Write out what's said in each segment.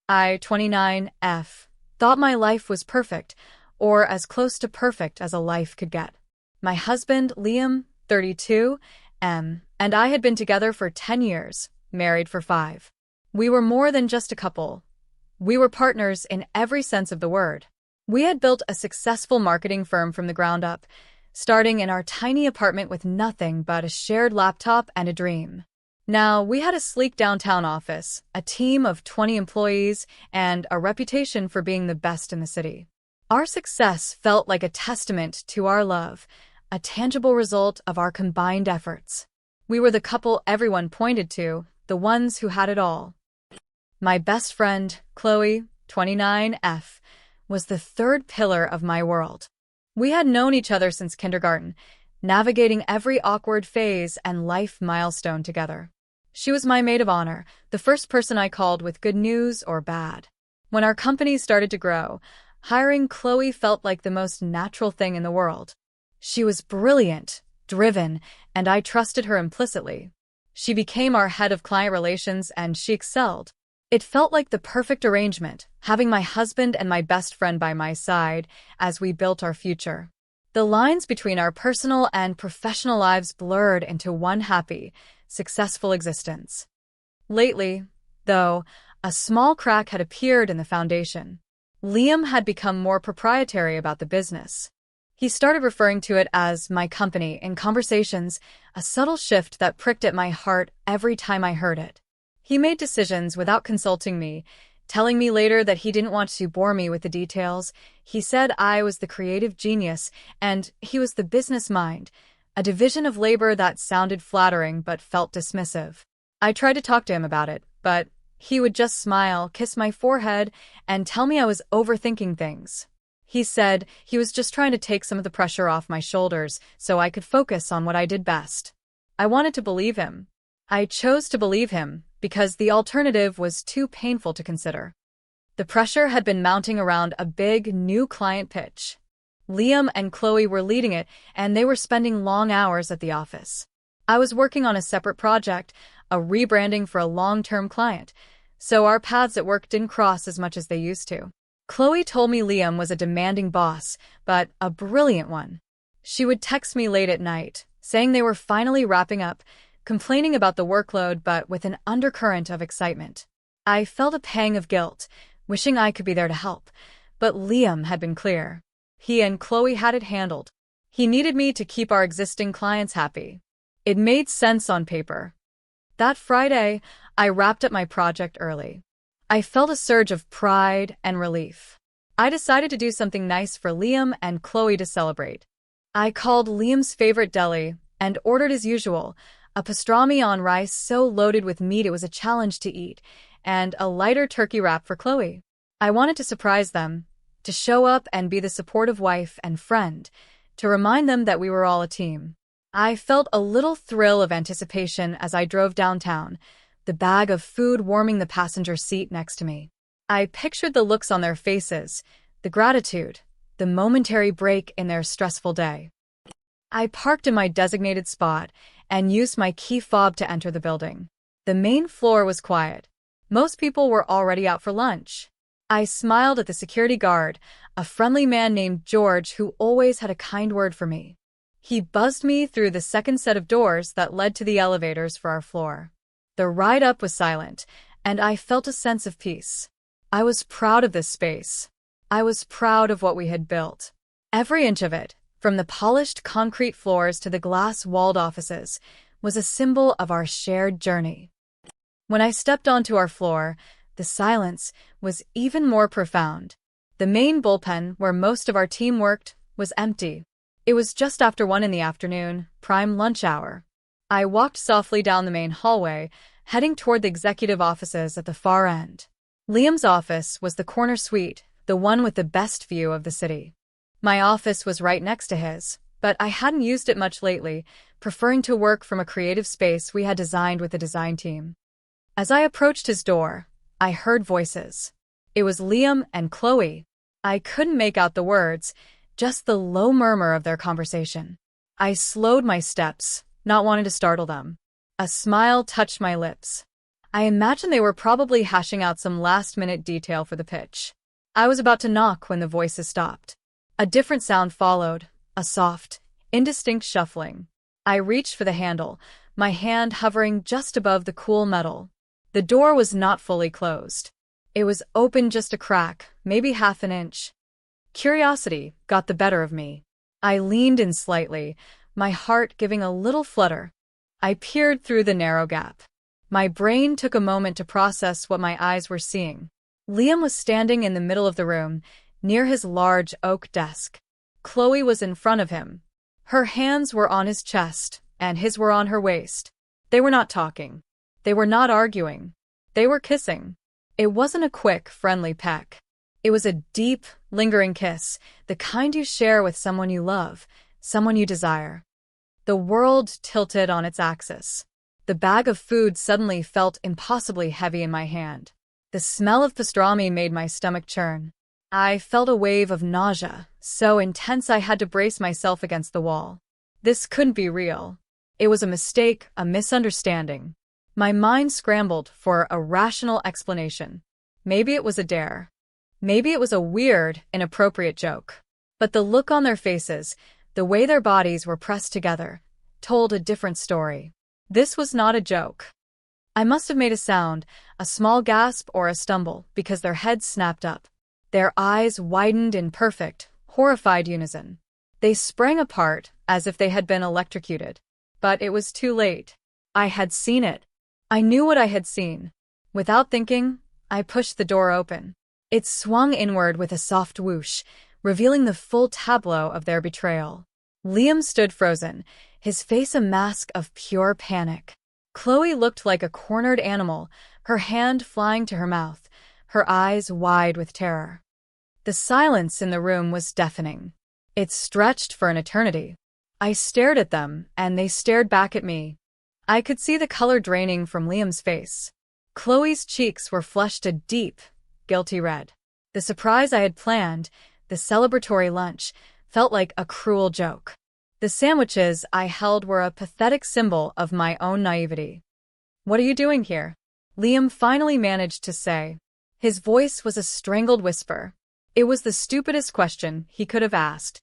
I, 29F, thought my life was perfect, or as close to perfect as a life could get. My husband, Liam, 32M, and I had been together for 10 years, married for 5. We were more than just a couple. We were partners in every sense of the word. We had built a successful marketing firm from the ground up, starting in our tiny apartment with nothing but a shared laptop and a dream. Now, we had a sleek downtown office, a team of 20 employees, and a reputation for being the best in the city. Our success felt like a testament to our love, a tangible result of our combined efforts. We were the couple everyone pointed to, the ones who had it all. My best friend, Chloe, 29F, was the third pillar of my world. We had known each other since kindergarten, navigating every awkward phase and life milestone together. She was my maid of honor, the first person I called with good news or bad. When our company started to grow, hiring Chloe felt like the most natural thing in the world. She was brilliant, driven, and I trusted her implicitly. She became our head of client relations and she excelled. It felt like the perfect arrangement, having my husband and my best friend by my side as we built our future. The lines between our personal and professional lives blurred into one happy, successful existence. Lately, though, a small crack had appeared in the foundation. Liam had become more proprietary about the business. He started referring to it as my company in conversations, a subtle shift that pricked at my heart every time I heard it. He made decisions without consulting me, telling me later that he didn't want to bore me with the details. He said I was the creative genius and he was the business mind, a division of labor that sounded flattering but felt dismissive. I tried to talk to him about it, but he would just smile, kiss my forehead, and tell me I was overthinking things. He said he was just trying to take some of the pressure off my shoulders so I could focus on what I did best. I wanted to believe him. I chose to believe him because the alternative was too painful to consider. The pressure had been mounting around a big, new client pitch. Liam and Chloe were leading it, and they were spending long hours at the office. I was working on a separate project, a rebranding for a long-term client, so our paths at work didn't cross as much as they used to. Chloe told me Liam was a demanding boss, but a brilliant one. She would text me late at night, saying they were finally wrapping up, complaining about the workload but with an undercurrent of excitement. I felt a pang of guilt, wishing I could be there to help, but Liam had been clear. He and Chloe had it handled. He needed me to keep our existing clients happy. It made sense on paper. That Friday, I wrapped up my project early. I felt a surge of pride and relief. I decided to do something nice for Liam and Chloe to celebrate. I called Liam's favorite deli and ordered as usual, a pastrami on rice so loaded with meat it was a challenge to eat, and a lighter turkey wrap for Chloe. I wanted to surprise them, to show up and be the supportive wife and friend, to remind them that we were all a team. I felt a little thrill of anticipation as I drove downtown, the bag of food warming the passenger seat next to me. I pictured the looks on their faces, the gratitude, the momentary break in their stressful day. I parked in my designated spot and used my key fob to enter the building. The main floor was quiet. Most people were already out for lunch. I smiled at the security guard, a friendly man named George who always had a kind word for me. He buzzed me through the second set of doors that led to the elevators for our floor. The ride up was silent, and I felt a sense of peace. I was proud of this space. I was proud of what we had built. Every inch of it, from the polished concrete floors to the glass-walled offices, was a symbol of our shared journey. When I stepped onto our floor, the silence was even more profound. The main bullpen, where most of our team worked, was empty. It was just after 1 p.m, prime lunch hour. I walked softly down the main hallway, heading toward the executive offices at the far end. Liam's office was the corner suite, the one with the best view of the city. My office was right next to his, but I hadn't used it much lately, preferring to work from a creative space we had designed with the design team. As I approached his door, I heard voices. It was Liam and Chloe. I couldn't make out the words, just the low murmur of their conversation. I slowed my steps, not wanting to startle them. A smile touched my lips. I imagine they were probably hashing out some last-minute detail for the pitch. I was about to knock when the voices stopped. A different sound followed, a soft, indistinct shuffling. I reached for the handle, my hand hovering just above the cool metal. The door was not fully closed. It was open just a crack, maybe half an inch. Curiosity got the better of me. I leaned in slightly, my heart giving a little flutter. I peered through the narrow gap. My brain took a moment to process what my eyes were seeing. Liam was standing in the middle of the room, near his large oak desk. Chloe was in front of him. Her hands were on his chest, and his were on her waist. They were not talking. They were not arguing. They were kissing. It wasn't a quick, friendly peck. It was a deep, lingering kiss, the kind you share with someone you love, someone you desire. The world tilted on its axis. The bag of food suddenly felt impossibly heavy in my hand. The smell of pastrami made my stomach churn. I felt a wave of nausea, so intense I had to brace myself against the wall. This couldn't be real. It was a mistake, a misunderstanding. My mind scrambled for a rational explanation. Maybe it was a dare. Maybe it was a weird, inappropriate joke. But the look on their faces, the way their bodies were pressed together, told a different story. This was not a joke. I must have made a sound, a small gasp or a stumble, because their heads snapped up. Their eyes widened in perfect, horrified unison. They sprang apart as if they had been electrocuted. But it was too late. I had seen it. I knew what I had seen. Without thinking, I pushed the door open. It swung inward with a soft whoosh, revealing the full tableau of their betrayal. Liam stood frozen, his face a mask of pure panic. Chloe looked like a cornered animal, her hand flying to her mouth, her eyes wide with terror. The silence in the room was deafening. It stretched for an eternity. I stared at them, and they stared back at me. I could see the color draining from Liam's face. Chloe's cheeks were flushed a deep, guilty red. The surprise I had planned, the celebratory lunch, felt like a cruel joke. The sandwiches I held were a pathetic symbol of my own naivety. "What are you doing here?" Liam finally managed to say. His voice was a strangled whisper. It was the stupidest question he could have asked.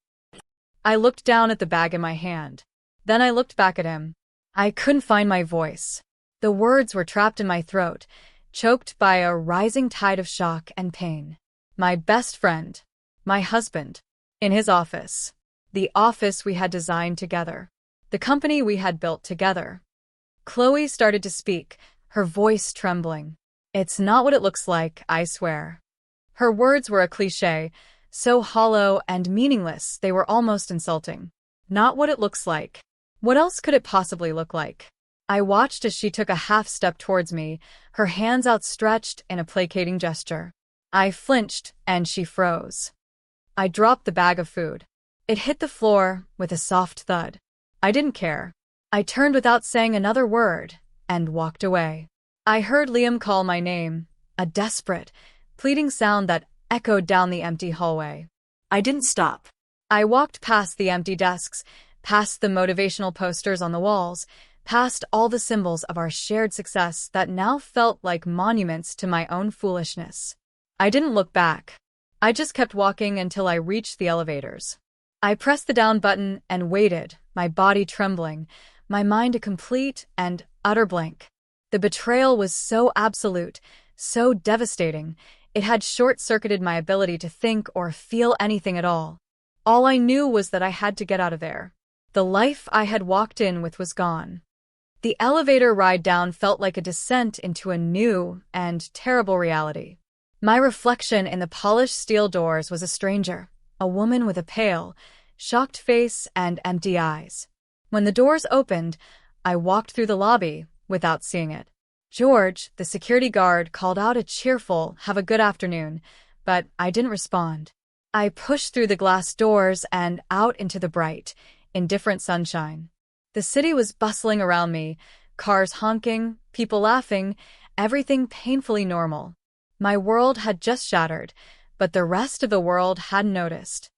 I looked down at the bag in my hand. Then I looked back at him. I couldn't find my voice. The words were trapped in my throat, choked by a rising tide of shock and pain. My best friend. My husband. In his office. The office we had designed together. The company we had built together. Chloe started to speak, her voice trembling. "It's not what it looks like, I swear." Her words were a cliché, so hollow and meaningless they were almost insulting. Not what it looks like. What else could it possibly look like? I watched as she took a half step towards me, her hands outstretched in a placating gesture. I flinched, and she froze. I dropped the bag of food. It hit the floor with a soft thud. I didn't care. I turned without saying another word and walked away. I heard Liam call my name, a desperate, pleading sound that echoed down the empty hallway. I didn't stop. I walked past the empty desks, past the motivational posters on the walls, past all the symbols of our shared success that now felt like monuments to my own foolishness. I didn't look back. I just kept walking until I reached the elevators. I pressed the down button and waited, my body trembling, my mind a complete and utter blank. The betrayal was so absolute, so devastating, it had short-circuited my ability to think or feel anything at all. All I knew was that I had to get out of there. The life I had walked in with was gone. The elevator ride down felt like a descent into a new and terrible reality. My reflection in the polished steel doors was a stranger, a woman with a pale, shocked face and empty eyes. When the doors opened, I walked through the lobby without seeing it. George, the security guard, called out a cheerful, "Have a good afternoon," but I didn't respond. I pushed through the glass doors and out into the bright, indifferent sunshine. The city was bustling around me, cars honking, people laughing, everything painfully normal. My world had just shattered, but the rest of the world hadn't noticed.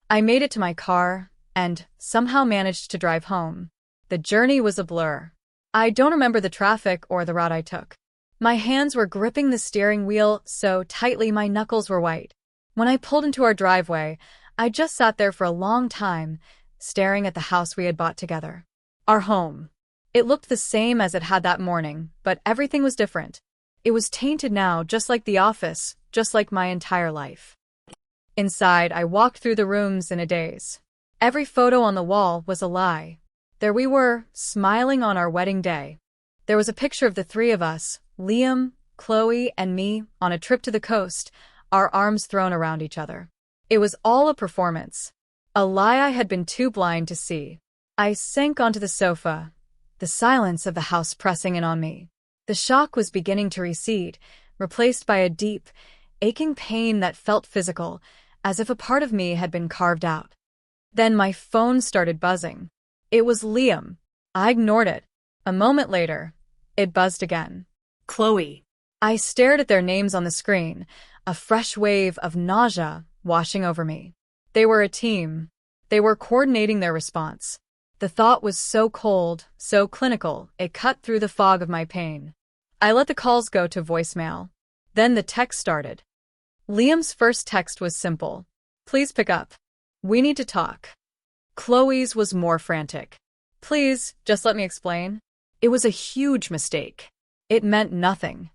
I made it to my car and somehow managed to drive home. The journey was a blur. I don't remember the traffic or the route I took. My hands were gripping the steering wheel so tightly my knuckles were white. When I pulled into our driveway, I just sat there for a long time, staring at the house we had bought together. Our home. It looked the same as it had that morning, but everything was different. It was tainted now, just like the office, just like my entire life. Inside, I walked through the rooms in a daze. Every photo on the wall was a lie. There we were, smiling on our wedding day. There was a picture of the three of us, Liam, Chloe, and me, on a trip to the coast, our arms thrown around each other. It was all a performance. A lie I had been too blind to see. I sank onto the sofa, the silence of the house pressing in on me. The shock was beginning to recede, replaced by a deep, aching pain that felt physical, as if a part of me had been carved out. Then my phone started buzzing. It was Liam. I ignored it. A moment later, it buzzed again. Chloe. I stared at their names on the screen, a fresh wave of nausea washing over me. They were a team. They were coordinating their response. The thought was so cold, so clinical, it cut through the fog of my pain. I let the calls go to voicemail. Then the text started. Liam's first text was simple. Please pick up. We need to talk. Chloe's was more frantic. Please, just let me explain. It was a huge mistake. It meant nothing.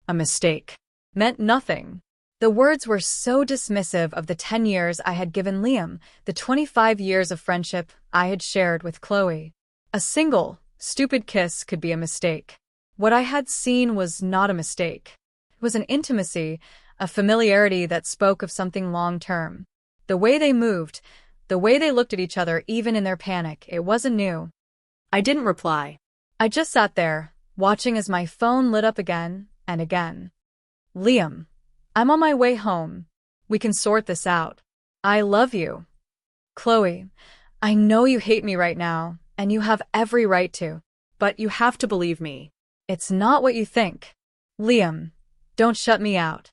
A mistake. Meant nothing. The words were so dismissive of the 10 years I had given Liam, the 25 years of friendship I had shared with Chloe. A single, stupid kiss could be a mistake. What I had seen was not a mistake. It was an intimacy, a familiarity that spoke of something long-term. The way they moved, the way they looked at each other even in their panic, it wasn't new. I didn't reply. I just sat there, watching as my phone lit up again and again. Liam, I'm on my way home. We can sort this out. I love you. Chloe, I know you hate me right now, and you have every right to. But you have to believe me. It's not what you think. Liam, don't shut me out.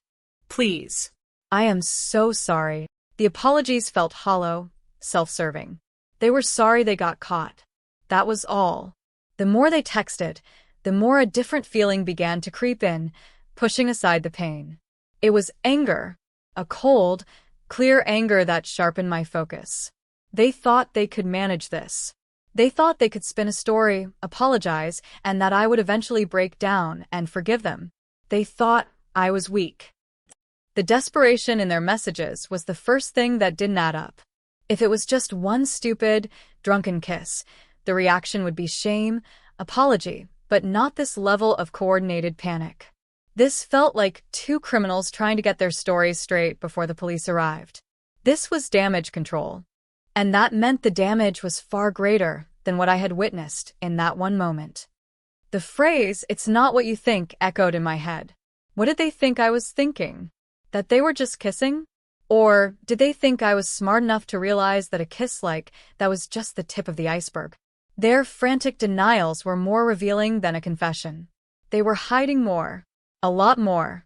Please. I am so sorry. The apologies felt hollow, self-serving. They were sorry they got caught. That was all. The more they texted, the more a different feeling began to creep in, pushing aside the pain. It was anger, a cold, clear anger that sharpened my focus. They thought they could manage this. They thought they could spin a story, apologize, and that I would eventually break down and forgive them. They thought I was weak. The desperation in their messages was the first thing that didn't add up. If it was just one stupid, drunken kiss, the reaction would be shame, apology, but not this level of coordinated panic. This felt like two criminals trying to get their stories straight before the police arrived. This was damage control. And that meant the damage was far greater than what I had witnessed in that one moment. The phrase, "it's not what you think," echoed in my head. What did they think I was thinking? That they were just kissing? Or did they think I was smart enough to realize that a kiss like that was just the tip of the iceberg? Their frantic denials were more revealing than a confession. They were hiding more. A lot more.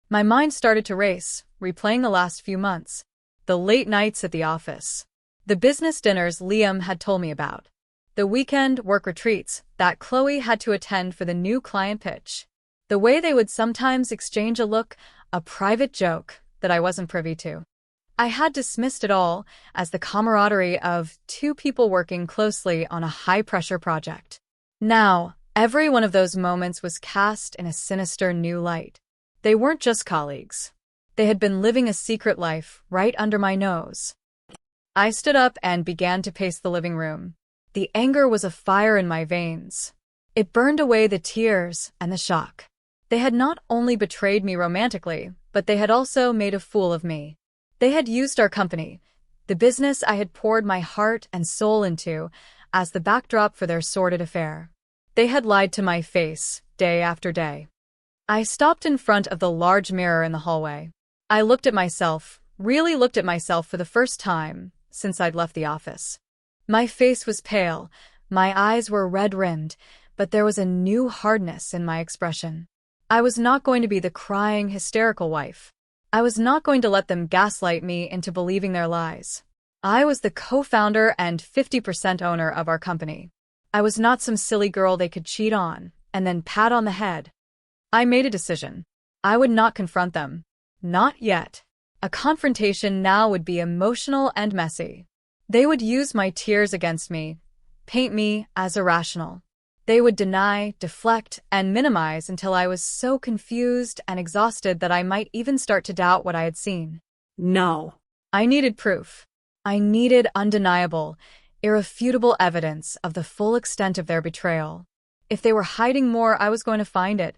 My mind started to race, replaying the last few months. The late nights at the office. The business dinners Liam had told me about. The weekend work retreats that Chloe had to attend for the new client pitch. The way they would sometimes exchange a look, a private joke that I wasn't privy to. I had dismissed it all as the camaraderie of two people working closely on a high-pressure project. Now, every one of those moments was cast in a sinister new light. They weren't just colleagues. They had been living a secret life right under my nose. I stood up and began to pace the living room. The anger was a fire in my veins. It burned away the tears and the shock. They had not only betrayed me romantically, but they had also made a fool of me. They had used our company, the business I had poured my heart and soul into, as the backdrop for their sordid affair. They had lied to my face, day after day. I stopped in front of the large mirror in the hallway. I looked at myself, really looked at myself for the first time since I'd left the office. My face was pale, my eyes were red-rimmed, but there was a new hardness in my expression. I was not going to be the crying, hysterical wife. I was not going to let them gaslight me into believing their lies. I was the co-founder and 50% owner of our company. I was not some silly girl they could cheat on and then pat on the head. I made a decision. I would not confront them. Not yet. A confrontation now would be emotional and messy. They would use my tears against me, paint me as irrational. They would deny, deflect, and minimize until I was so confused and exhausted that I might even start to doubt what I had seen. No. I needed proof. I needed undeniable, irrefutable evidence of the full extent of their betrayal. If they were hiding more, I was going to find it.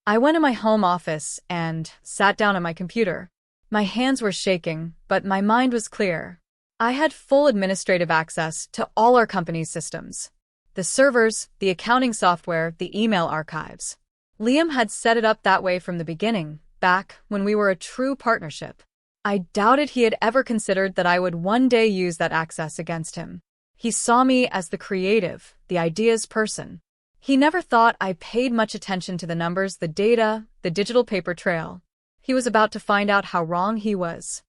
I went to my home office and sat down at my computer. My hands were shaking, but my mind was clear. I had full administrative access to all our company's systems. The servers, the accounting software, the email archives. Liam had set it up that way from the beginning, back when we were a true partnership. I doubted he had ever considered that I would one day use that access against him. He saw me as the creative, the ideas person. He never thought I paid much attention to the numbers, the data, the digital paper trail. He was about to find out how wrong he was.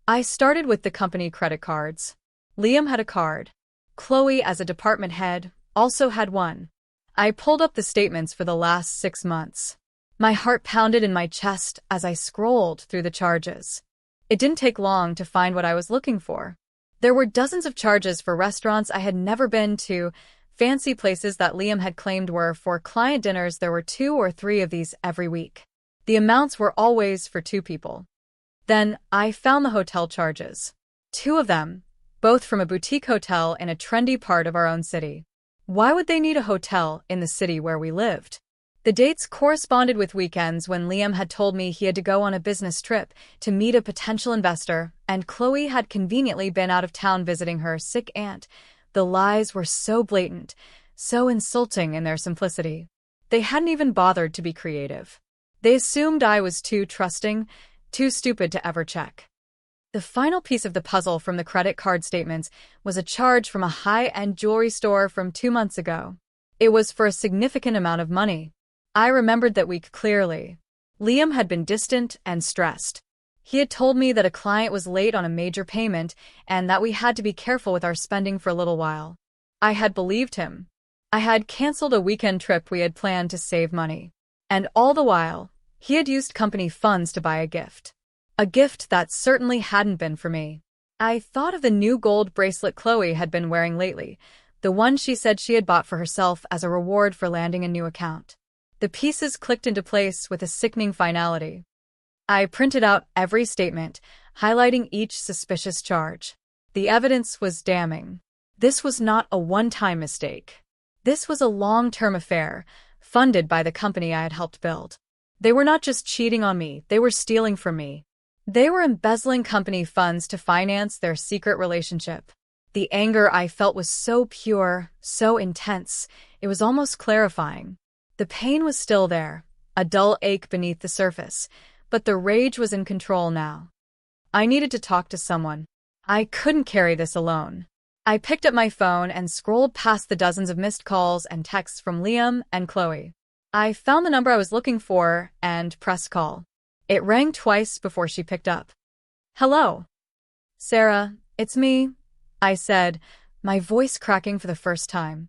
I started with the company credit cards. Liam had a card. Chloe, as a department head, also had one. I pulled up the statements for the last 6 months. My heart pounded in my chest as I scrolled through the charges. It didn't take long to find what I was looking for. There were dozens of charges for restaurants I had never been to, fancy places that Liam had claimed were for client dinners. There were 2 or 3 of these every week. The amounts were always for 2 people. Then I found the hotel charges. 2 of them, both from a boutique hotel in a trendy part of our own city. Why would they need a hotel in the city where we lived? The dates corresponded with weekends when Liam had told me he had to go on a business trip to meet a potential investor, and Chloe had conveniently been out of town visiting her sick aunt. The lies were so blatant, so insulting in their simplicity. They hadn't even bothered to be creative. They assumed I was too trusting, too stupid to ever check. The final piece of the puzzle from the credit card statements was a charge from a high-end jewelry store from 2 months ago. It was for a significant amount of money. I remembered that week clearly. Liam had been distant and stressed. He had told me that a client was late on a major payment and that we had to be careful with our spending for a little while. I had believed him. I had canceled a weekend trip we had planned to save money. And all the while, he had used company funds to buy a gift. A gift that certainly hadn't been for me. I thought of the new gold bracelet Chloe had been wearing lately, the one she said she had bought for herself as a reward for landing a new account. The pieces clicked into place with a sickening finality. I printed out every statement, highlighting each suspicious charge. The evidence was damning. This was not a one-time mistake. This was a long-term affair, funded by the company I had helped build. They were not just cheating on me, they were stealing from me. They were embezzling company funds to finance their secret relationship. The anger I felt was so pure, so intense, it was almost clarifying. The pain was still there, a dull ache beneath the surface, but the rage was in control now. I needed to talk to someone. I couldn't carry this alone. I picked up my phone and scrolled past the dozens of missed calls and texts from Liam and Chloe. I found the number I was looking for and pressed call. It rang twice before she picked up. "Hello. Sarah, it's me," I said, my voice cracking for the first time.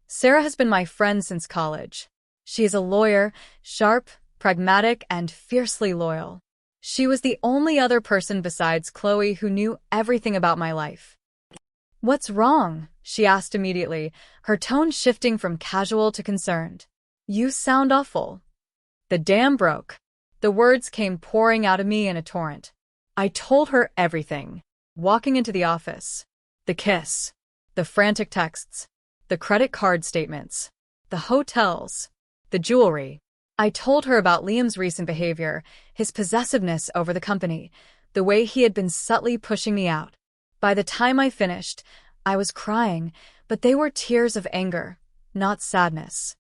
Sarah has been my friend since college. She is a lawyer, sharp, pragmatic, and fiercely loyal. She was the only other person besides Chloe who knew everything about my life. "What's wrong?" she asked immediately, her tone shifting from casual to concerned. "You sound awful." "The dam broke." The words came pouring out of me in a torrent. I told her everything. Walking into the office. The kiss. The frantic texts. The credit card statements. The hotels. The jewelry. I told her about Liam's recent behavior, his possessiveness over the company, the way he had been subtly pushing me out. By the time I finished, I was crying, but they were tears of anger, not sadness.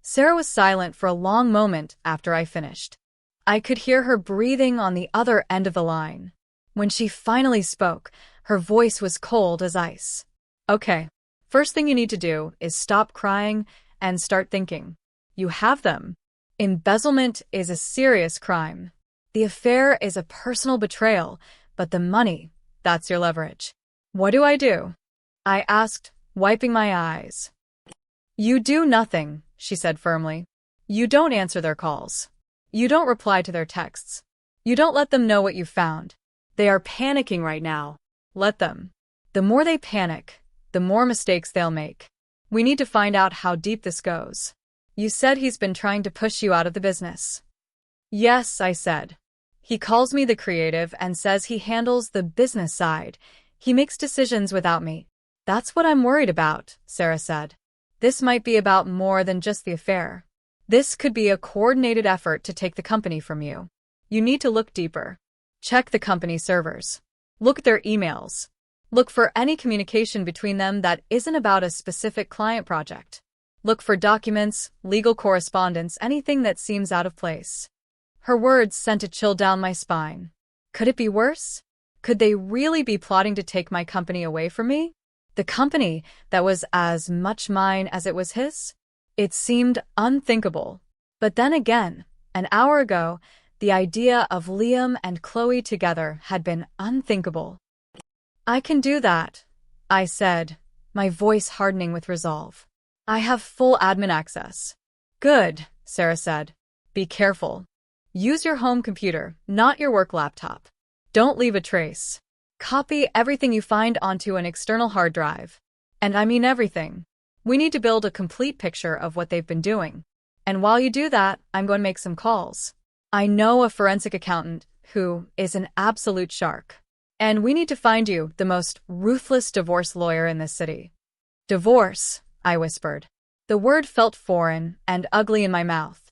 Sarah was silent for a long moment after I finished. I could hear her breathing on the other end of the line. When she finally spoke, her voice was cold as ice. "Okay, first thing you need to do is stop crying and start thinking. You have them. Embezzlement is a serious crime. The affair is a personal betrayal, but the money, that's your leverage. What do I do?" I asked, wiping my eyes. "You do nothing," she said firmly. You don't answer their calls. You don't reply to their texts. You don't let them know what you found. They are panicking right now. Let them. The more they panic, the more mistakes they'll make. We need to find out how deep this goes. You said he's been trying to push you out of the business. Yes, I said. He calls me the creative and says he handles the business side. He makes decisions without me. That's what I'm worried about, Sarah said. This might be about more than just the affair. This could be a coordinated effort to take the company from you. You need to look deeper. Check the company servers. Look at their emails. Look for any communication between them that isn't about a specific client project. Look for documents, legal correspondence, anything that seems out of place. Her words sent a chill down my spine. Could it be worse? Could they really be plotting to take my company away from me? The company that was as much mine as it was his? It seemed unthinkable. But then again, an hour ago, the idea of Liam and Chloe together had been unthinkable. I can do that, I said, my voice hardening with resolve. I have full admin access. Good, Sarah said. Be careful. Use your home computer, not your work laptop. Don't leave a trace. Copy everything you find onto an external hard drive. And I mean everything. We need to build a complete picture of what they've been doing. And while you do that, I'm going to make some calls. I know a forensic accountant who is an absolute shark. And we need to find you the most ruthless divorce lawyer in this city. Divorce, I whispered. The word felt foreign and ugly in my mouth.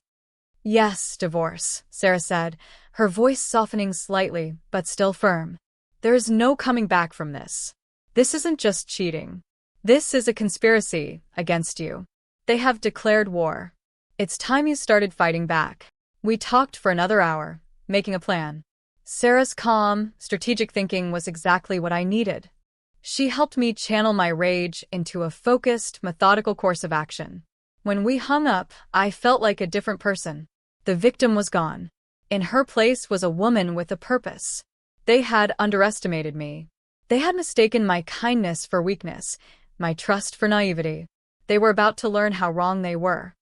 Yes, divorce, Sarah said, her voice softening slightly, but still firm. There is no coming back from this. This isn't just cheating. This is a conspiracy against you. They have declared war. It's time you started fighting back. We talked for another hour, making a plan. Sarah's calm, strategic thinking was exactly what I needed. She helped me channel my rage into a focused, methodical course of action. When we hung up, I felt like a different person. The victim was gone. In her place was a woman with a purpose. They had underestimated me. They had mistaken my kindness for weakness, my trust for naivety. They were about to learn how wrong they were.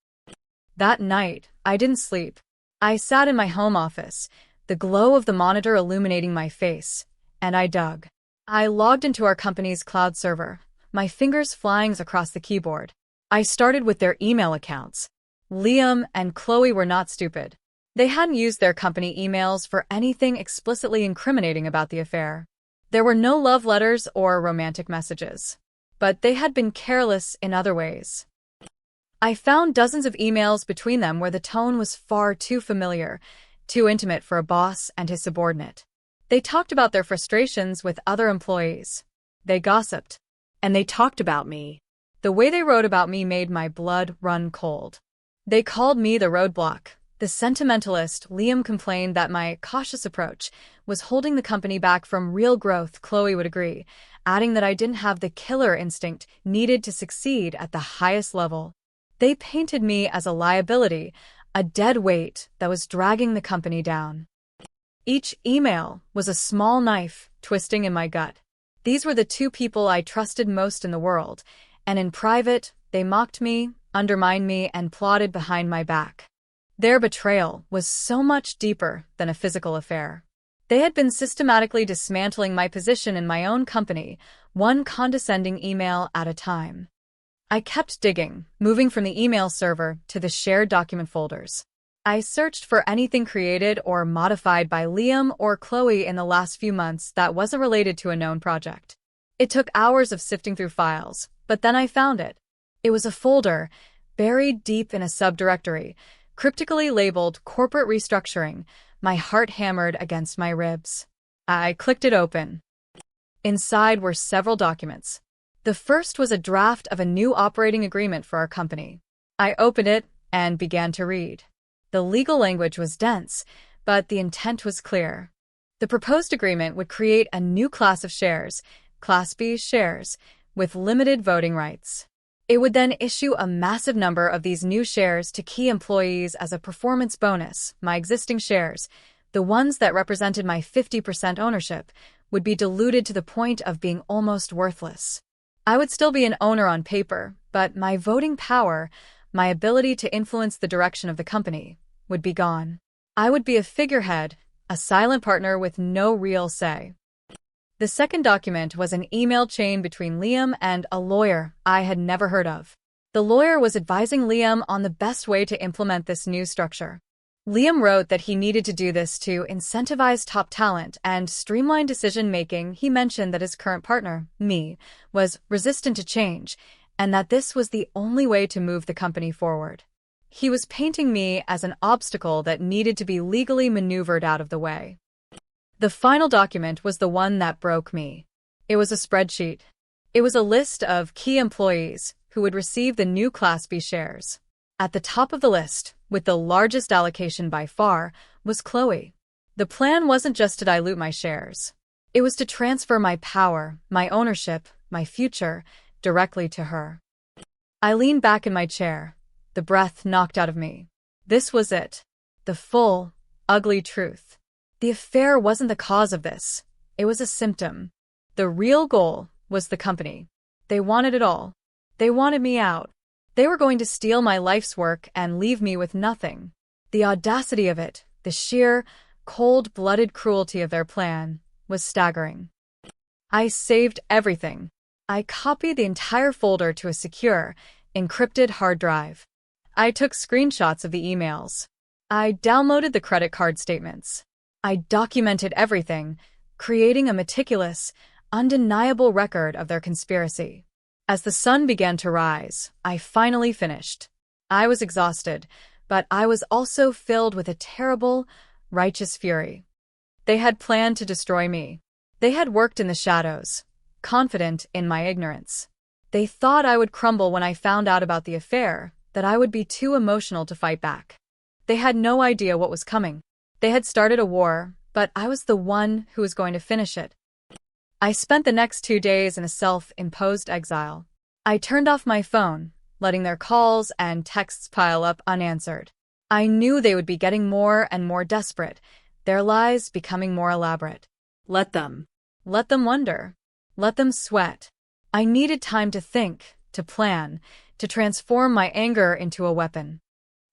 That night, I didn't sleep. I sat in my home office, the glow of the monitor illuminating my face, and I dug. I logged into our company's cloud server, my fingers flying across the keyboard. I started with their email accounts. Liam and Chloe were not stupid. They hadn't used their company emails for anything explicitly incriminating about the affair. There were no love letters or romantic messages. But they had been careless in other ways. I found dozens of emails between them where the tone was far too familiar, too intimate for a boss and his subordinate. They talked about their frustrations with other employees. They gossiped. And they talked about me. The way they wrote about me made my blood run cold. They called me the roadblock. The sentimentalist. Liam complained that my cautious approach was holding the company back from real growth. Chloe would agree, adding that I didn't have the killer instinct needed to succeed at the highest level. They painted me as a liability, a dead weight that was dragging the company down. Each email was a small knife twisting in my gut. These were the two people I trusted most in the world, and in private, they mocked me, undermined me, and plotted behind my back. Their betrayal was so much deeper than a physical affair. They had been systematically dismantling my position in my own company, one condescending email at a time. I kept digging, moving from the email server to the shared document folders. I searched for anything created or modified by Liam or Chloe in the last few months that wasn't related to a known project. It took hours of sifting through files, but then I found it. It was a folder, buried deep in a subdirectory, cryptically labeled Corporate Restructuring. My heart hammered against my ribs. I clicked it open. Inside were several documents. The first was a draft of a new operating agreement for our company. I opened it and began to read. The legal language was dense, but the intent was clear. The proposed agreement would create a new class of shares, Class B shares, with limited voting rights. It would then issue a massive number of these new shares to key employees as a performance bonus. My existing shares, the ones that represented my 50% ownership, would be diluted to the point of being almost worthless. I would still be an owner on paper, but my voting power, my ability to influence the direction of the company, would be gone. I would be a figurehead, a silent partner with no real say. The second document was an email chain between Liam and a lawyer I had never heard of. The lawyer was advising Liam on the best way to implement this new structure. Liam wrote that he needed to do this to incentivize top talent and streamline decision-making. He mentioned that his current partner, me, was resistant to change, and that this was the only way to move the company forward. He was painting me as an obstacle that needed to be legally maneuvered out of the way. The final document was the one that broke me. It was a spreadsheet. It was a list of key employees who would receive the new Class B shares. At the top of the list, with the largest allocation by far, was Chloe. The plan wasn't just to dilute my shares. It was to transfer my power, my ownership, my future, directly to her. I leaned back in my chair, the breath knocked out of me. This was it. The full, ugly truth. The affair wasn't the cause of this. It was a symptom. The real goal was the company. They wanted it all. They wanted me out. They were going to steal my life's work and leave me with nothing. The audacity of it, the sheer, cold-blooded cruelty of their plan, was staggering. I saved everything. I copied the entire folder to a secure, encrypted hard drive. I took screenshots of the emails. I downloaded the credit card statements. I documented everything, creating a meticulous, undeniable record of their conspiracy. As the sun began to rise, I finally finished. I was exhausted, but I was also filled with a terrible, righteous fury. They had planned to destroy me. They had worked in the shadows, confident in my ignorance. They thought I would crumble when I found out about the affair, that I would be too emotional to fight back. They had no idea what was coming. They had started a war, but I was the one who was going to finish it. I spent the next 2 days in a self-imposed exile. I turned off my phone, letting their calls and texts pile up unanswered. I knew they would be getting more and more desperate, their lies becoming more elaborate. Let them. Let them wonder. Let them sweat. I needed time to think, to plan, to transform my anger into a weapon.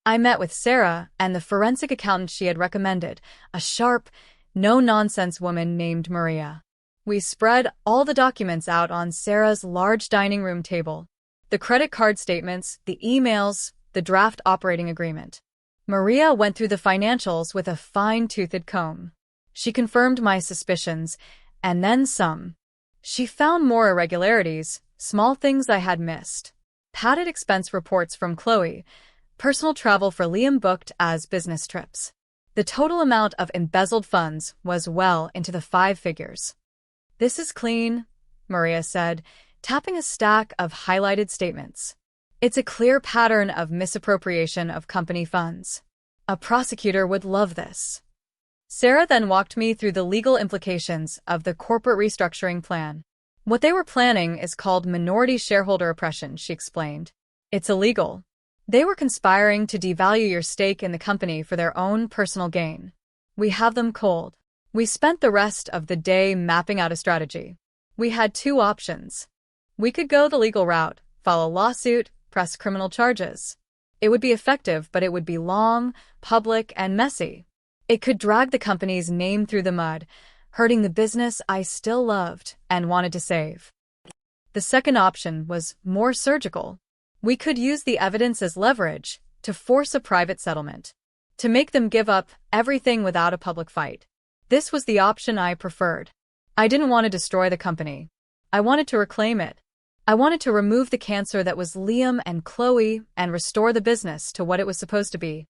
I met with Sarah and the forensic accountant she had recommended, a sharp, no-nonsense woman named Maria. We spread all the documents out on Sarah's large dining room table. The credit card statements, the emails, the draft operating agreement. Maria went through the financials with a fine-toothed comb. She confirmed my suspicions, and then some. She found more irregularities, small things I had missed. Padded expense reports from Chloe, personal travel for Liam booked as business trips. The total amount of embezzled funds was well into the 5 figures. "This is clean," Maria said, tapping a stack of highlighted statements. "It's a clear pattern of misappropriation of company funds. A prosecutor would love this." Sarah then walked me through the legal implications of the corporate restructuring plan. "What they were planning is called minority shareholder oppression," she explained. "It's illegal. They were conspiring to devalue your stake in the company for their own personal gain. We have them cold." We spent the rest of the day mapping out a strategy. We had 2 options. We could go the legal route, file a lawsuit, press criminal charges. It would be effective, but it would be long, public, and messy. It could drag the company's name through the mud, hurting the business I still loved and wanted to save. The second option was more surgical. We could use the evidence as leverage to force a private settlement, to make them give up everything without a public fight. This was the option I preferred. I didn't want to destroy the company. I wanted to reclaim it. I wanted to remove the cancer that was Liam and Chloe and restore the business to what it was supposed to be.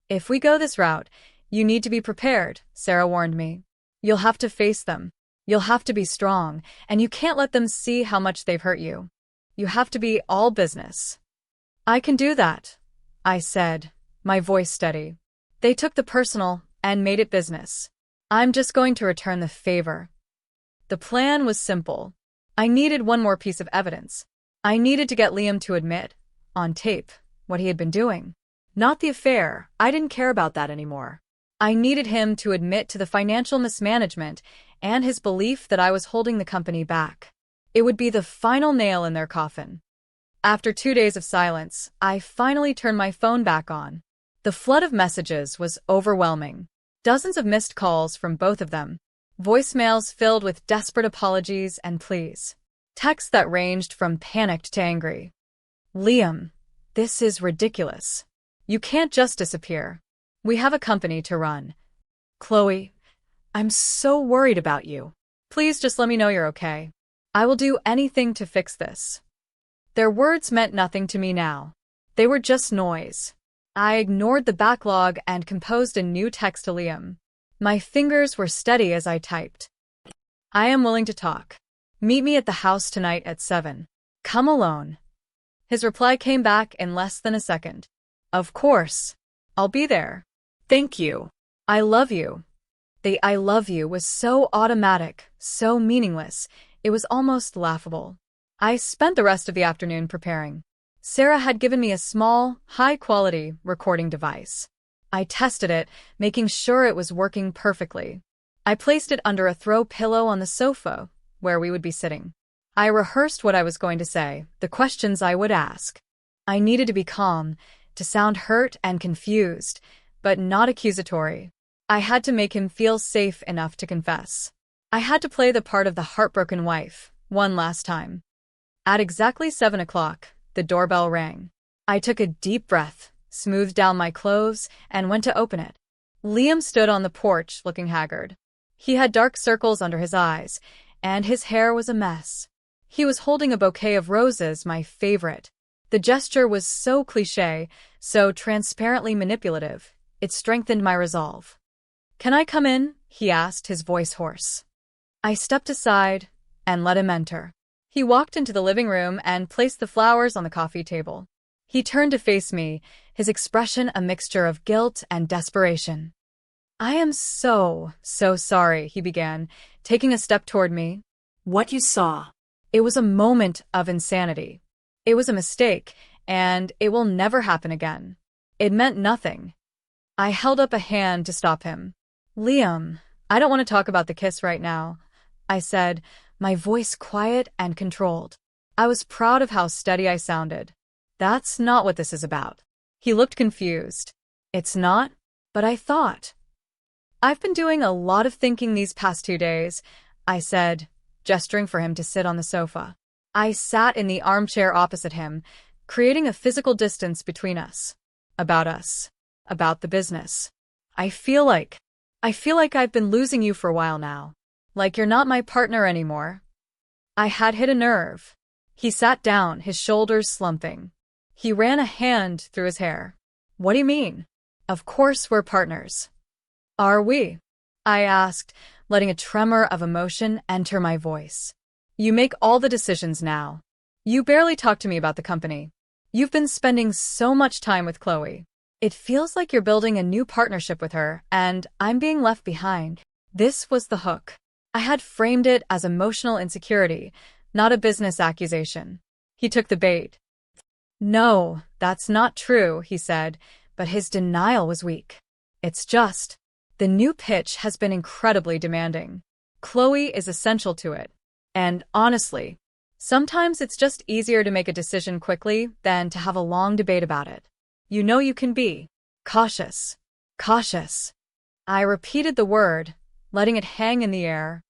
"If we go this route, you need to be prepared," Sarah warned me. "You'll have to face them. You'll have to be strong, and you can't let them see how much they've hurt you. You have to be all business." "I can do that," I said, my voice steady. "They took the personal and made it business. I'm just going to return the favor." The plan was simple. I needed one more piece of evidence. I needed to get Liam to admit, on tape, what he had been doing. Not the affair. I didn't care about that anymore. I needed him to admit to the financial mismanagement and his belief that I was holding the company back. It would be the final nail in their coffin. After 2 days of silence, I finally turned my phone back on. The flood of messages was overwhelming. Dozens of missed calls from both of them. Voicemails filled with desperate apologies and pleas. Texts that ranged from panicked to angry. Liam, this is ridiculous. You can't just disappear. We have a company to run. Chloe, I'm so worried about you. Please just let me know you're okay. I will do anything to fix this. Their words meant nothing to me now. They were just noise. I ignored the backlog and composed a new text to Liam. My fingers were steady as I typed. I am willing to talk. Meet me at the house tonight at 7. Come alone. His reply came back in less than a second. Of course. I'll be there. Thank you. I love you. The I love you was so automatic, so meaningless, it was almost laughable. I spent the rest of the afternoon preparing. Sarah had given me a small, high-quality recording device. I tested it, making sure it was working perfectly. I placed it under a throw pillow on the sofa, where we would be sitting. I rehearsed what I was going to say, the questions I would ask. I needed to be calm, to sound hurt and confused, but not accusatory. I had to make him feel safe enough to confess. I had to play the part of the heartbroken wife, one last time. At exactly 7 o'clock, the doorbell rang. I took a deep breath, smoothed down my clothes, and went to open it. Liam stood on the porch looking haggard. He had dark circles under his eyes, and his hair was a mess. He was holding a bouquet of roses, my favorite. The gesture was so cliché, so transparently manipulative. It strengthened my resolve. Can I come in? He asked, his voice hoarse. I stepped aside and let him enter. He walked into the living room and placed the flowers on the coffee table. He turned to face me, his expression a mixture of guilt and desperation. I am so sorry, he began, taking a step toward me. What you saw. It was a moment of insanity. It was a mistake, and it will never happen again. It meant nothing. I held up a hand to stop him. Liam, I don't want to talk about the kiss right now, I said, my voice quiet and controlled. I was proud of how steady I sounded. That's not what this is about. He looked confused. It's not? But I thought. I've been doing a lot of thinking these past 2 days, I said, gesturing for him to sit on the sofa. I sat in the armchair opposite him, creating a physical distance between us. About us. About the business. I feel like I've been losing you for a while now. Like you're not my partner anymore. I had hit a nerve. He sat down, his shoulders slumping. He ran a hand through his hair. What do you mean? Of course we're partners. Are we? I asked, letting a tremor of emotion enter my voice. You make all the decisions now. You barely talk to me about the company. You've been spending so much time with Chloe. It feels like you're building a new partnership with her, and I'm being left behind. This was the hook. I had framed it as emotional insecurity, not a business accusation. He took the bait. No, that's not true, he said, but his denial was weak. It's just, the new pitch has been incredibly demanding. Chloe is essential to it. And honestly, sometimes it's just easier to make a decision quickly than to have a long debate about it. You know you can be cautious. Cautious. I repeated the word, letting it hang in the air.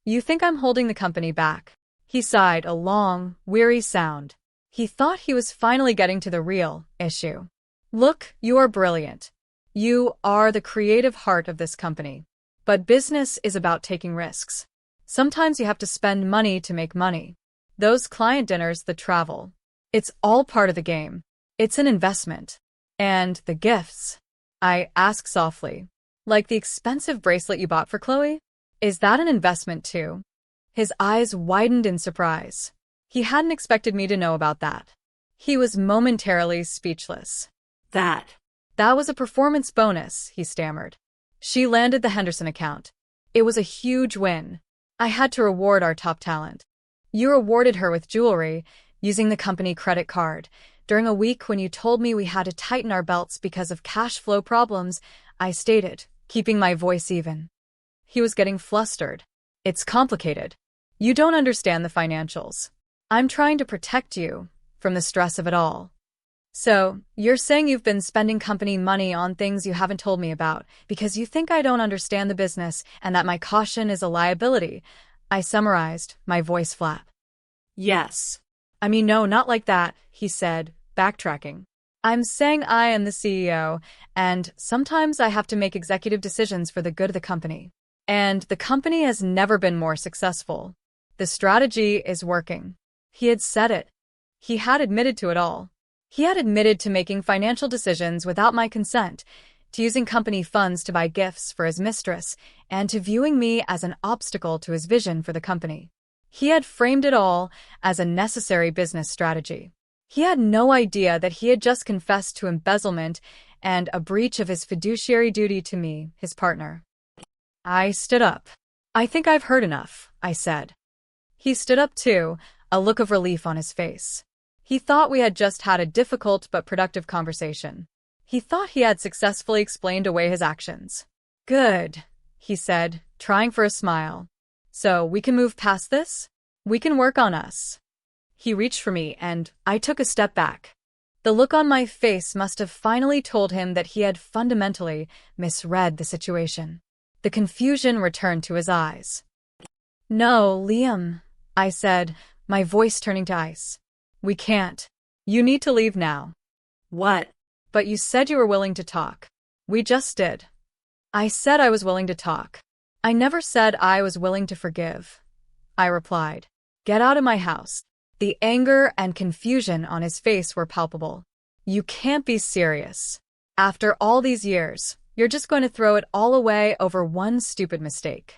You think I'm holding the company back? He sighed, a long, weary sound. He thought he was finally getting to the real issue. Look, you are brilliant. You are the creative heart of this company. But business is about taking risks. Sometimes you have to spend money to make money. Those client dinners, the travel. It's all part of the game. It's an investment. And the gifts? I asked softly. Like the expensive bracelet you bought for Chloe? Is that an investment too? His eyes widened in surprise. He hadn't expected me to know about that. He was momentarily speechless. That was a performance bonus, he stammered. She landed the Henderson account. It was a huge win. I had to reward our top talent. You rewarded her with jewelry, using the company credit card. During a week when you told me we had to tighten our belts because of cash flow problems, I stated, keeping my voice even. He was getting flustered. It's complicated. You don't understand the financials. I'm trying to protect you, from the stress of it all. So, you're saying you've been spending company money on things you haven't told me about because you think I don't understand the business and that my caution is a liability. I summarized, my voice flat. Yes. I mean, no, not like that, he said, backtracking. I'm saying I am the CEO, and sometimes I have to make executive decisions for the good of the company. And the company has never been more successful. The strategy is working. He had said it. He had admitted to it all. He had admitted to making financial decisions without my consent, to using company funds to buy gifts for his mistress, and to viewing me as an obstacle to his vision for the company. He had framed it all as a necessary business strategy. He had no idea that he had just confessed to embezzlement and a breach of his fiduciary duty to me, his partner. I stood up. I think I've heard enough, I said. He stood up too, a look of relief on his face. He thought we had just had a difficult but productive conversation. He thought he had successfully explained away his actions. Good, he said, trying for a smile. So we can move past this? We can work on us. He reached for me, and I took a step back. The look on my face must have finally told him that he had fundamentally misread the situation. The confusion returned to his eyes. No, Liam, I said, my voice turning to ice. We can't. You need to leave now. What? But you said you were willing to talk. We just did. I said I was willing to talk. I never said I was willing to forgive. I replied. Get out of my house. The anger and confusion on his face were palpable. You can't be serious. After all these years, you're just going to throw it all away over one stupid mistake.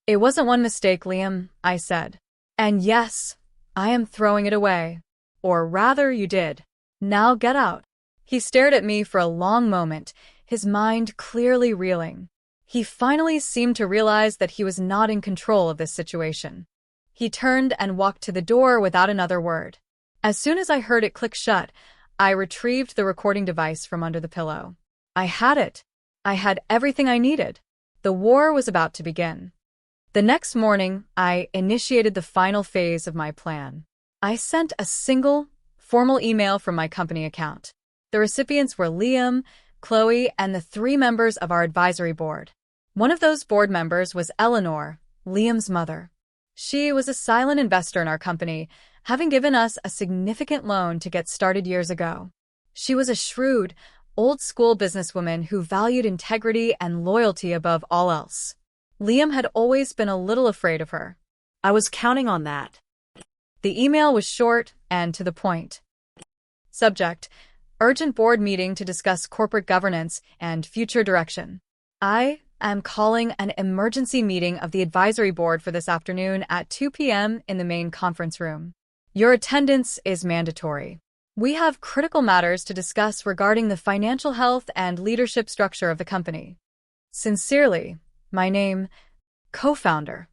It wasn't one mistake, Liam, I said. And yes, I am throwing it away. Or rather, you did. Now get out. He stared at me for a long moment, his mind clearly reeling. He finally seemed to realize that he was not in control of this situation. He turned and walked to the door without another word. As soon as I heard it click shut, I retrieved the recording device from under the pillow. I had it. I had everything I needed. The war was about to begin. The next morning, I initiated the final phase of my plan. I sent a single, formal email from my company account. The recipients were Liam, Chloe, and the 3 members of our advisory board. One of those board members was Eleanor, Liam's mother. She was a silent investor in our company, having given us a significant loan to get started years ago. She was a shrewd, old-school businesswoman who valued integrity and loyalty above all else. Liam had always been a little afraid of her. I was counting on that. The email was short and to the point. Subject: Urgent board meeting to discuss corporate governance and future direction. I am calling an emergency meeting of the advisory board for this afternoon at 2 p.m. in the main conference room. Your attendance is mandatory. We have critical matters to discuss regarding the financial health and leadership structure of the company. Sincerely, my name, co-founder.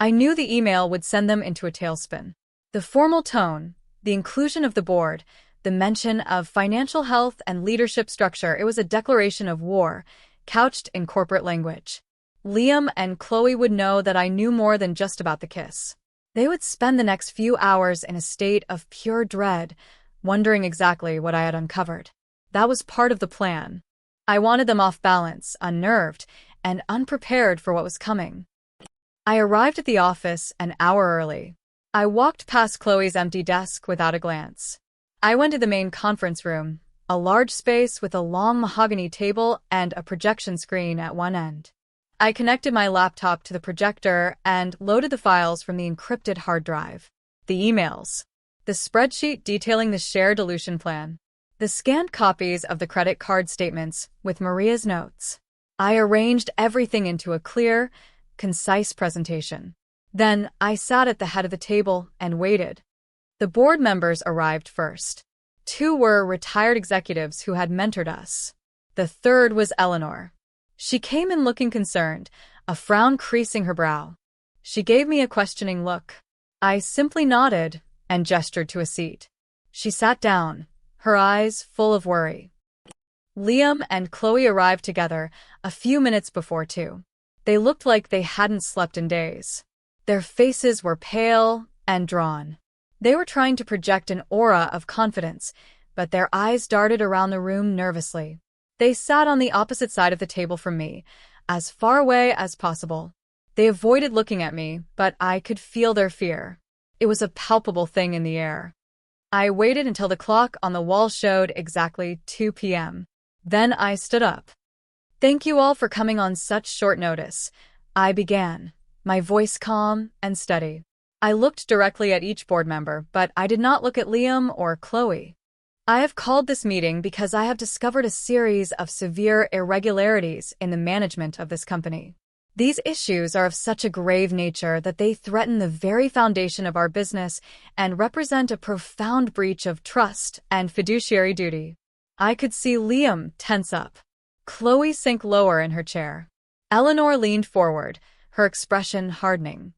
I knew the email would send them into a tailspin. The formal tone, the inclusion of the board, the mention of financial health and leadership structure, it was a declaration of war, couched in corporate language. Liam and Chloe would know that I knew more than just about the kiss. They would spend the next few hours in a state of pure dread, wondering exactly what I had uncovered. That was part of the plan. I wanted them off balance, unnerved, and unprepared for what was coming. I arrived at the office an hour early. I walked past Chloe's empty desk without a glance. I went to the main conference room, a large space with a long mahogany table and a projection screen at one end. I connected my laptop to the projector and loaded the files from the encrypted hard drive. The emails, the spreadsheet detailing the share dilution plan, the scanned copies of the credit card statements with Maria's notes. I arranged everything into a clear, concise presentation. Then I sat at the head of the table and waited. The board members arrived first. 2 were retired executives who had mentored us. The third was Eleanor. She came in looking concerned, a frown creasing her brow. She gave me a questioning look. I simply nodded and gestured to a seat. She sat down, her eyes full of worry. Liam and Chloe arrived together a few minutes before 2. They looked like they hadn't slept in days. Their faces were pale and drawn. They were trying to project an aura of confidence, but their eyes darted around the room nervously. They sat on the opposite side of the table from me, as far away as possible. They avoided looking at me, but I could feel their fear. It was a palpable thing in the air. I waited until the clock on the wall showed exactly 2 p.m. Then I stood up. "Thank you all for coming on such short notice," I began, my voice calm and steady. I looked directly at each board member, but I did not look at Liam or Chloe. "I have called this meeting because I have discovered a series of severe irregularities in the management of this company. These issues are of such a grave nature that they threaten the very foundation of our business and represent a profound breach of trust and fiduciary duty." I could see Liam tense up. Chloe sank lower in her chair. Eleanor leaned forward, her expression hardening.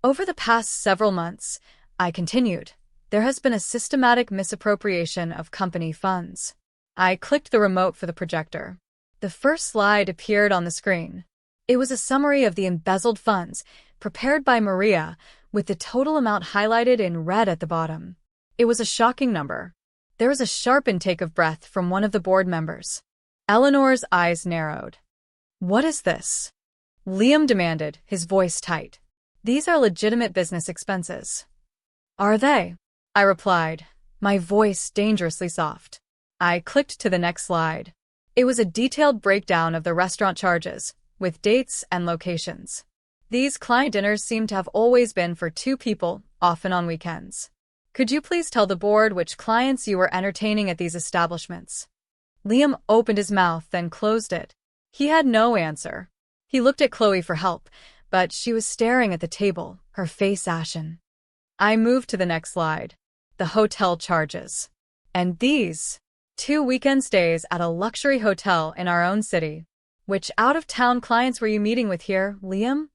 "Over the past several months," I continued, "there has been a systematic misappropriation of company funds." I clicked the remote for the projector. The first slide appeared on the screen. It was a summary of the embezzled funds, prepared by Maria, with the total amount highlighted in red at the bottom. It was a shocking number. There was a sharp intake of breath from one of the board members. Eleanor's eyes narrowed. "What is this?" Liam demanded, his voice tight. "These are legitimate business expenses." "Are they?" I replied, my voice dangerously soft. I clicked to the next slide. It was a detailed breakdown of the restaurant charges, with dates and locations. "These client dinners seem to have always been for 2 people, often on weekends. Could you please tell the board which clients you were entertaining at these establishments?" Liam opened his mouth, then closed it. He had no answer. He looked at Chloe for help, but she was staring at the table, her face ashen. I moved to the next slide. The hotel charges. "And these 2 weekend stays at a luxury hotel in our own city. Which out-of-town clients were you meeting with here, Liam?"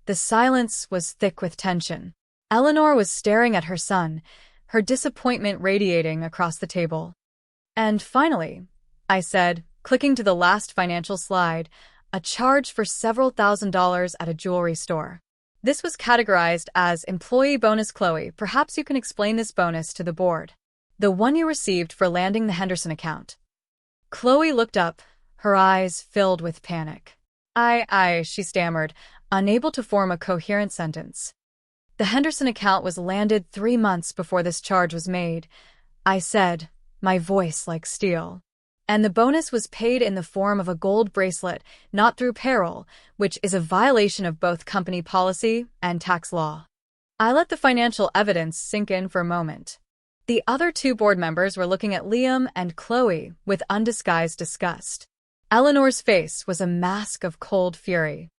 The silence was thick with tension. Eleanor was staring at her son, her disappointment radiating across the table. "And finally," I said, clicking to the last financial slide, "a charge for several $1,000s at a jewelry store. This was categorized as employee bonus. Chloe, perhaps you can explain this bonus to the board. The one you received for landing the Henderson account." Chloe looked up, her eyes filled with panic. She stammered, unable to form a coherent sentence. "The Henderson account was landed 3 months before this charge was made," I said, my voice like steel. "And the bonus was paid in the form of a gold bracelet, not through payroll, which is a violation of both company policy and tax law." I let the financial evidence sink in for a moment. The other 2 board members were looking at Liam and Chloe with undisguised disgust. Eleanor's face was a mask of cold fury.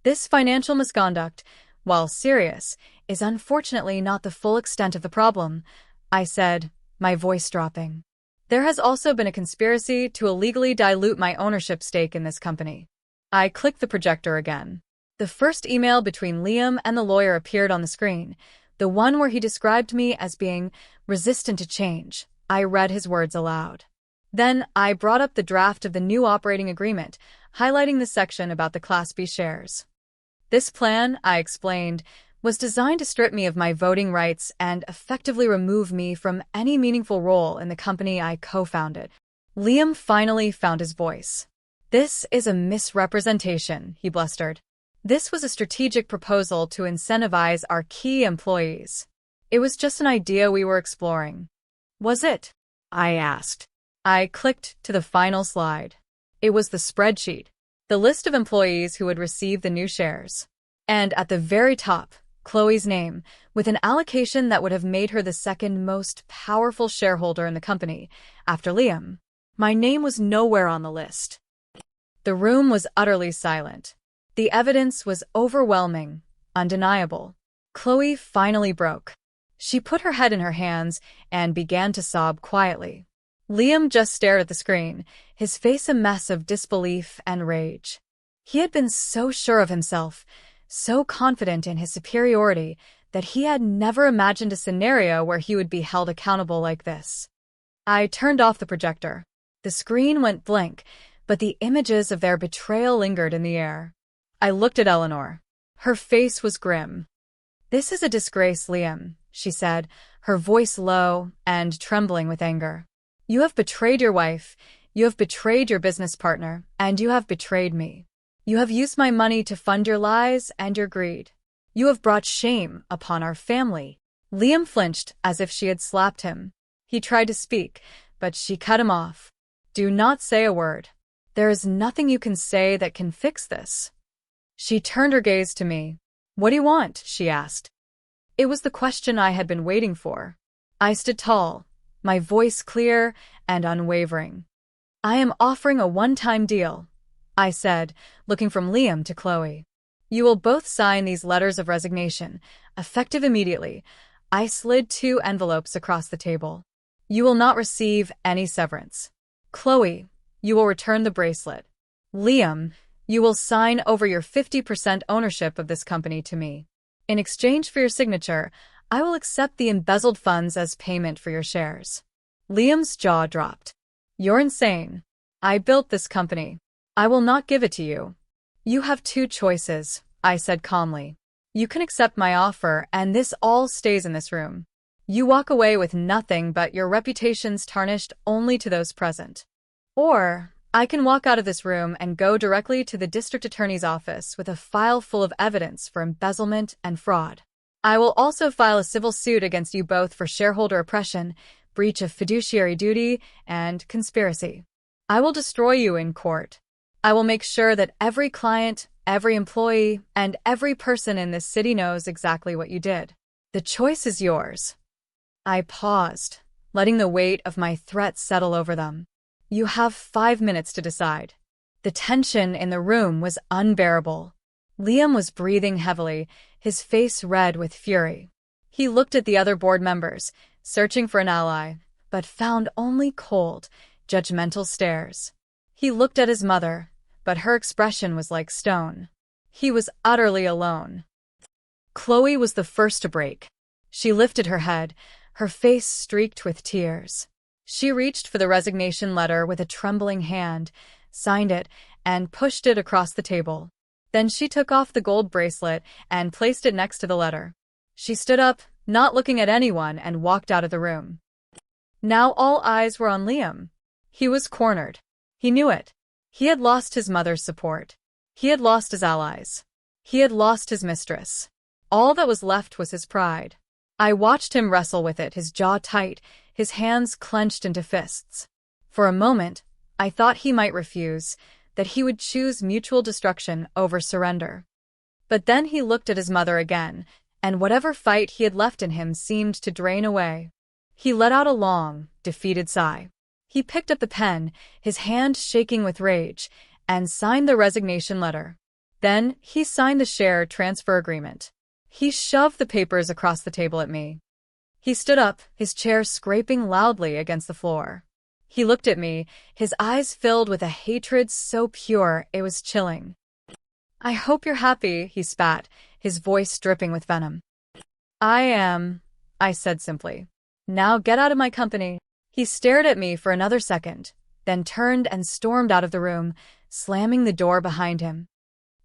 "This financial misconduct, while serious, is unfortunately not the full extent of the problem," I said, my voice dropping. "There has also been a conspiracy to illegally dilute my ownership stake in this company." I clicked the projector again. The first email between Liam and the lawyer appeared on the screen, the one where he described me as being resistant to change. I read his words aloud. Then I brought up the draft of the new operating agreement, highlighting the section about the Class B shares. "This plan," I explained, "was designed to strip me of my voting rights and effectively remove me from any meaningful role in the company I co-founded." Liam finally found his voice. "This is a misrepresentation," he blustered. "This was a strategic proposal to incentivize our key employees. It was just an idea we were exploring." "Was it?" I asked. I clicked to the final slide. It was the spreadsheet, the list of employees who would receive the new shares. And at the very top, Chloe's name, with an allocation that would have made her the second most powerful shareholder in the company, after Liam. My name was nowhere on the list. The room was utterly silent. The evidence was overwhelming, undeniable. Chloe finally broke. She put her head in her hands and began to sob quietly. Liam just stared at the screen, his face a mess of disbelief and rage. He had been so sure of himself, so confident in his superiority, that he had never imagined a scenario where he would be held accountable like this. I turned off the projector. The screen went blank, but the images of their betrayal lingered in the air. I looked at Eleanor. Her face was grim. This is a disgrace, Liam, she said, her voice low and trembling with anger. You have betrayed your wife, you have betrayed your business partner, and you have betrayed me. You have used my money to fund your lies and your greed. You have brought shame upon our family. Liam flinched as if she had slapped him. He tried to speak, but she cut him off. Do not say a word. There is nothing you can say that can fix this. She turned her gaze to me. What do you want? She asked. It was the question I had been waiting for. I stood tall, my voice clear and unwavering. I am offering a one-time deal, I said, looking from Liam to Chloe. You will both sign these letters of resignation, effective immediately. I slid 2 envelopes across the table. You will not receive any severance. Chloe, you will return the bracelet. Liam, you will sign over your 50% ownership of this company to me. In exchange for your signature, I will accept the embezzled funds as payment for your shares. Liam's jaw dropped. You're insane. I built this company. I will not give it to you. You have 2 choices, I said calmly. You can accept my offer, and this all stays in this room. You walk away with nothing but your reputations tarnished only to those present. Or I can walk out of this room and go directly to the district attorney's office with a file full of evidence for embezzlement and fraud. I will also file a civil suit against you both for shareholder oppression, breach of fiduciary duty, and conspiracy. I will destroy you in court. I will make sure that every client, every employee, and every person in this city knows exactly what you did. The choice is yours. I paused, letting the weight of my threat settle over them. You have 5 minutes to decide. The tension in the room was unbearable. Liam was breathing heavily, his face red with fury. He looked at the other board members, searching for an ally, but found only cold, judgmental stares. He looked at his mother, but her expression was like stone. He was utterly alone. Chloe was the first to break. She lifted her head, her face streaked with tears. She reached for the resignation letter with a trembling hand, signed it, and pushed it across the table. Then she took off the gold bracelet and placed it next to the letter. She stood up, not looking at anyone, and walked out of the room. Now all eyes were on Liam. He was cornered. He knew it. He had lost his mother's support. He had lost his allies. He had lost his mistress. All that was left was his pride. I watched him wrestle with it, his jaw tight, his hands clenched into fists. For a moment, I thought he might refuse, that he would choose mutual destruction over surrender. But then he looked at his mother again, and whatever fight he had left in him seemed to drain away. He let out a long, defeated sigh. He picked up the pen, his hand shaking with rage, and signed the resignation letter. Then he signed the share transfer agreement. He shoved the papers across the table at me. He stood up, his chair scraping loudly against the floor. He looked at me, his eyes filled with a hatred so pure it was chilling. I hope you're happy, he spat, his voice dripping with venom. I am, I said simply. Now get out of my company. He stared at me for another second, then turned and stormed out of the room, slamming the door behind him.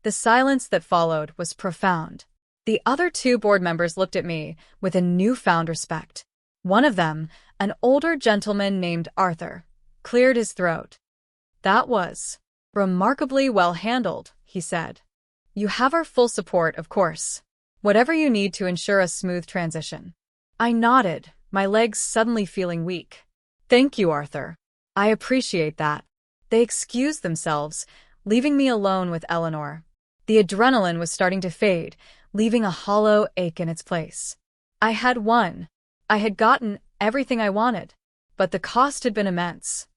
The silence that followed was profound. The other 2 board members looked at me with a newfound respect. One of them, an older gentleman named Arthur, cleared his throat. That was remarkably well handled, he said. You have our full support, of course. Whatever you need to ensure a smooth transition. I nodded, my legs suddenly feeling weak. Thank you, Arthur. I appreciate that. They excused themselves, leaving me alone with Eleanor. The adrenaline was starting to fade, leaving a hollow ache in its place. I had won. I had gotten everything I wanted, but the cost had been immense.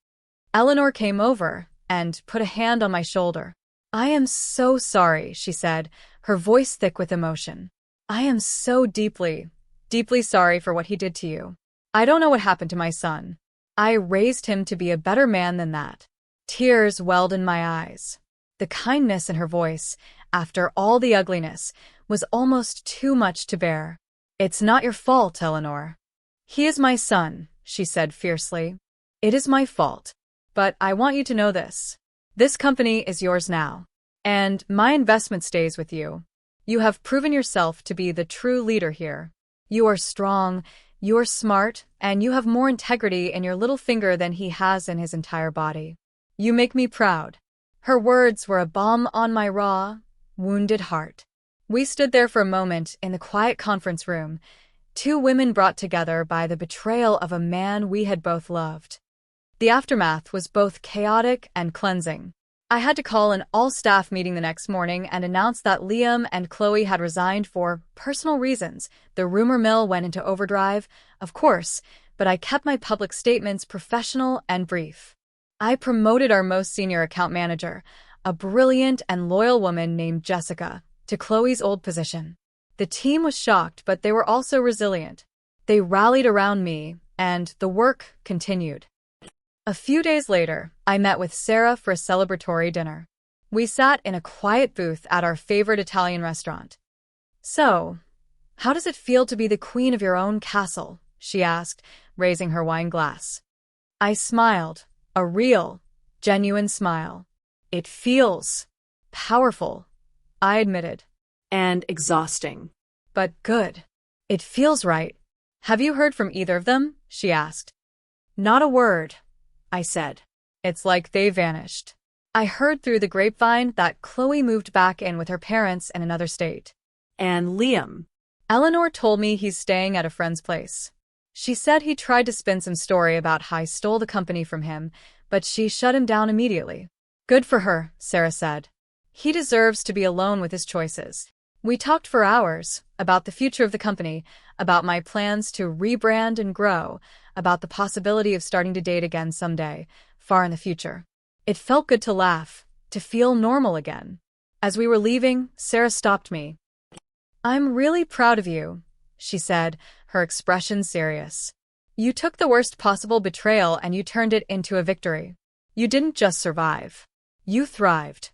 Eleanor came over and put a hand on my shoulder. I am so sorry, she said, her voice thick with emotion. I am so deeply, deeply sorry for what he did to you. I don't know what happened to my son. I raised him to be a better man than that. Tears welled in my eyes. The kindness in her voice, after all the ugliness, was almost too much to bear. It's not your fault, Eleanor. He is my son, she said fiercely. It is my fault. But I want you to know this. This company is yours now. And my investment stays with you. You have proven yourself to be the true leader here. You are strong, you are smart, and you have more integrity in your little finger than he has in his entire body. You make me proud." Her words were a balm on my raw, wounded heart. We stood there for a moment in the quiet conference room, two women brought together by the betrayal of a man we had both loved. The aftermath was both chaotic and cleansing. I had to call an all-staff meeting the next morning and announce that Liam and Chloe had resigned for personal reasons. The rumor mill went into overdrive, of course, but I kept my public statements professional and brief. I promoted our most senior account manager, a brilliant and loyal woman named Jessica, to Chloe's old position. The team was shocked, but they were also resilient. They rallied around me, and the work continued. A few days later, I met with Sarah for a celebratory dinner. We sat in a quiet booth at our favorite Italian restaurant. "So, how does it feel to be the queen of your own castle?" she asked, raising her wine glass. I smiled, a real, genuine smile. "It feels powerful," I admitted. And exhausting. "But good. It feels right. Have you heard from either of them?" she asked. "Not a word," I said. "It's like they vanished. I heard through the grapevine that Chloe moved back in with her parents in another state." And Liam? Eleanor told me he's staying at a friend's place. She said he tried to spin some story about how I stole the company from him, but she shut him down immediately. "Good for her," Sarah said. "He deserves to be alone with his choices." We talked for hours about the future of the company, about my plans to rebrand and grow, about the possibility of starting to date again someday, far in the future. It felt good to laugh, to feel normal again. As we were leaving, Sarah stopped me. "I'm really proud of you," she said, her expression serious. "You took the worst possible betrayal and you turned it into a victory. You didn't just survive. You thrived."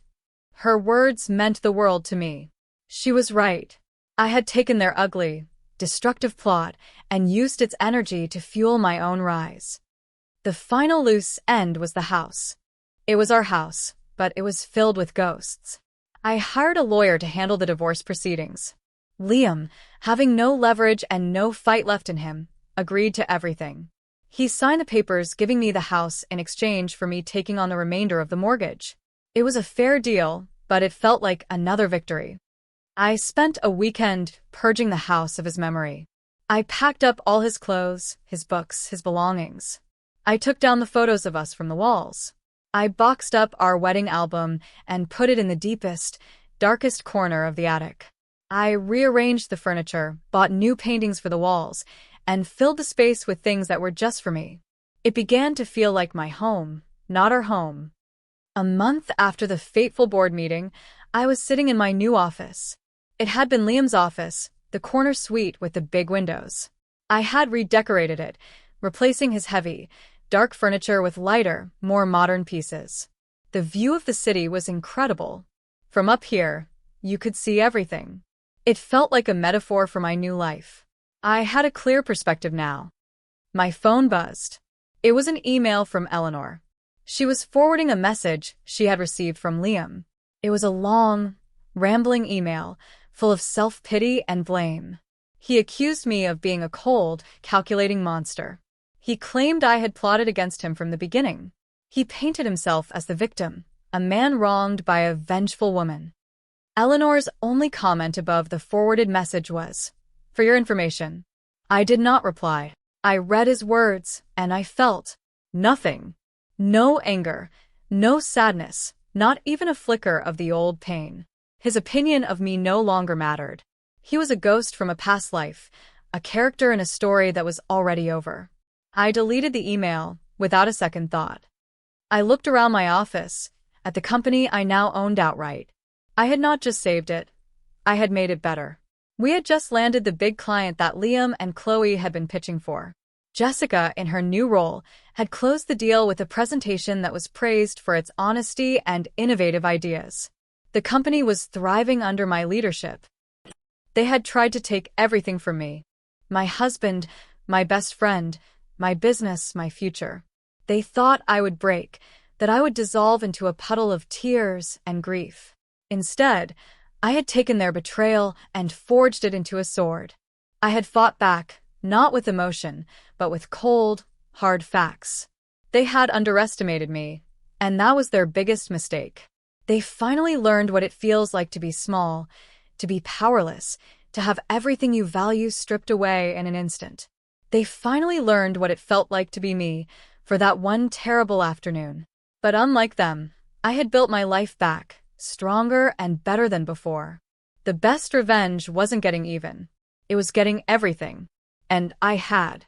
Her words meant the world to me. She was right. I had taken their ugly, destructive plot and used its energy to fuel my own rise. The final loose end was the house. It was our house, but it was filled with ghosts. I hired a lawyer to handle the divorce proceedings. Liam, having no leverage and no fight left in him, agreed to everything. He signed the papers giving me the house in exchange for me taking on the remainder of the mortgage. It was a fair deal, but it felt like another victory. I spent a weekend purging the house of his memory. I packed up all his clothes, his books, his belongings. I took down the photos of us from the walls. I boxed up our wedding album and put it in the deepest, darkest corner of the attic. I rearranged the furniture, bought new paintings for the walls, and filled the space with things that were just for me. It began to feel like my home, not our home. A month after the fateful board meeting, I was sitting in my new office. It had been Liam's office, the corner suite with the big windows. I had redecorated it, replacing his heavy, dark furniture with lighter, more modern pieces. The view of the city was incredible. From up here, you could see everything. It felt like a metaphor for my new life. I had a clear perspective now. My phone buzzed. It was an email from Eleanor. She was forwarding a message she had received from Liam. It was a long, rambling email, full of self-pity and blame. He accused me of being a cold, calculating monster. He claimed I had plotted against him from the beginning. He painted himself as the victim, a man wronged by a vengeful woman. Eleanor's only comment above the forwarded message was, "For your information." I did not reply. I read his words, and I felt nothing. No anger, no sadness, not even a flicker of the old pain. His opinion of me no longer mattered. He was a ghost from a past life, a character in a story that was already over. I deleted the email without a second thought. I looked around my office, at the company I now owned outright. I had not just saved it, I had made it better. We had just landed the big client that Liam and Chloe had been pitching for. Jessica, in her new role, had closed the deal with a presentation that was praised for its honesty and innovative ideas. The company was thriving under my leadership. They had tried to take everything from me. My husband, my best friend, my business, my future. They thought I would break, that I would dissolve into a puddle of tears and grief. Instead, I had taken their betrayal and forged it into a sword. I had fought back, not with emotion, but with cold, hard facts. They had underestimated me, and that was their biggest mistake. They finally learned what it feels like to be small, to be powerless, to have everything you value stripped away in an instant. They finally learned what it felt like to be me for that one terrible afternoon. But unlike them, I had built my life back, stronger and better than before. The best revenge wasn't getting even. It was getting everything. And I had.